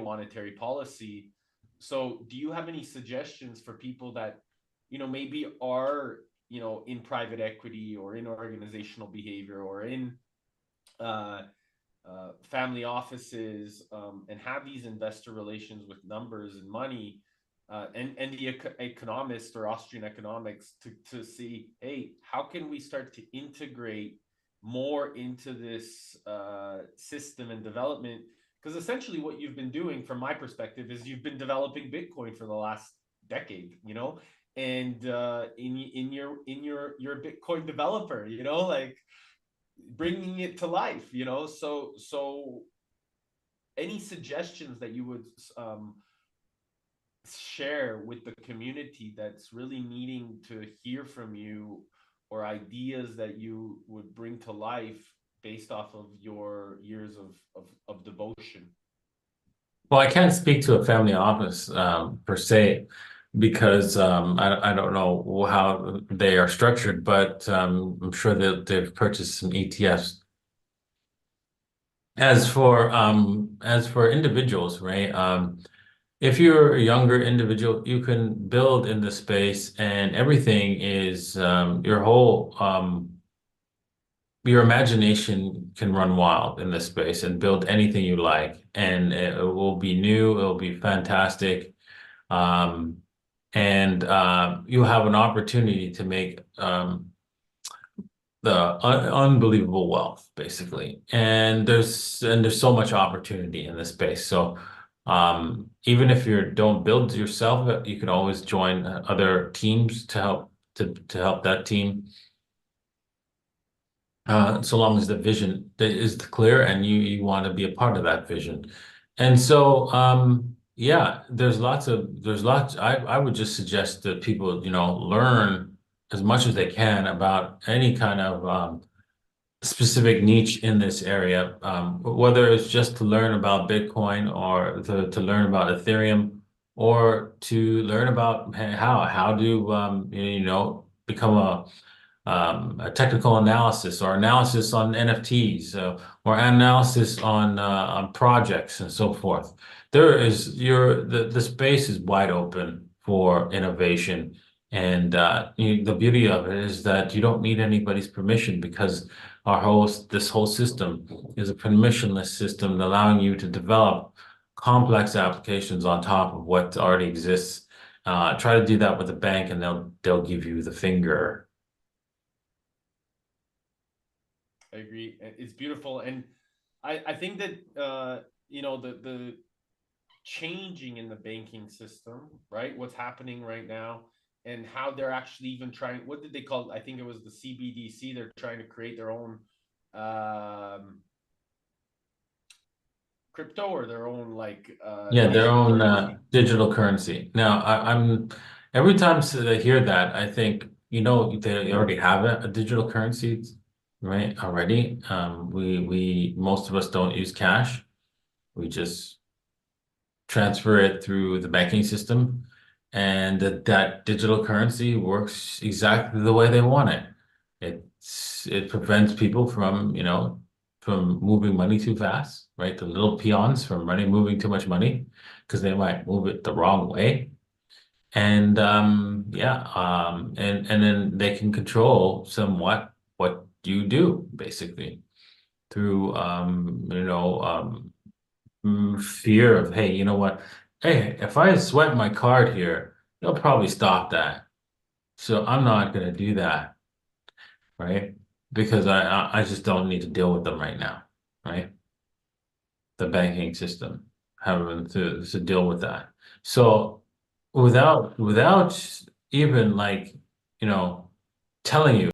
monetary policy. So do you have any suggestions for people that, maybe are, in private equity or in organizational behavior or in uh, family offices, and have these investor relations with numbers and money, and the economist or Austrian economics to see, hey, how can we start to integrate more into this system and development? Because essentially, what you've been doing, from my perspective, is you've been developing Bitcoin for the last decade, and you're a Bitcoin developer, like bringing it to life, so any suggestions that you would share with the community that's really needing to hear from you, or ideas that you would bring to life based off of your years of devotion? Well, I can't speak to a family office per se because I don't know how they are structured, but I'm sure that they've purchased some ETFs. As for individuals, right? If you're a younger individual, you can build in the space, and everything is your imagination can run wild in this space and build anything you like, and it will be new, it will be fantastic, um, and you have an opportunity to make the unbelievable wealth, basically. And there's so much opportunity in this space. So even if you don't build yourself, you can always join other teams to help that team. So long as the vision is clear and you want to be a part of that vision. And so, yeah, there's lots. I would just suggest that people, learn as much as they can about any kind of specific niche in this area, whether it's just to learn about Bitcoin or to learn about Ethereum or to learn about how to become a technical analysis or analysis on NFTs, or analysis on projects and so forth. The space is wide open for innovation, and the beauty of it is that you don't need anybody's permission because this whole system is a permissionless system allowing you to develop complex applications on top of what already exists. Try to do that with a bank, and they'll give you the finger. I agree. It's beautiful, and I think that the changing in the banking system, right? What's happening right now, and how they're actually even trying. What did they call it? I think it was the CBDC. They're trying to create their own um, crypto, or their own like Yeah, their digital own currency. digital currency. Now, I'm every time I hear that, I think, they already have a digital currency, right? Already. We most of us don't use cash. We just transfer it through the banking system, and that digital currency works exactly the way they want it. It prevents people from moving money too fast, right? The little peons from moving too much money because they might move it the wrong way. And yeah, and then they can control somewhat what you do, basically, through fear of, hey, you know what? Hey, if I swipe my card here, they'll probably stop that. So I'm not going to do that, right? Because I just don't need to deal with them right now, right? The banking system, having to deal with that. So without even, like, you know, telling you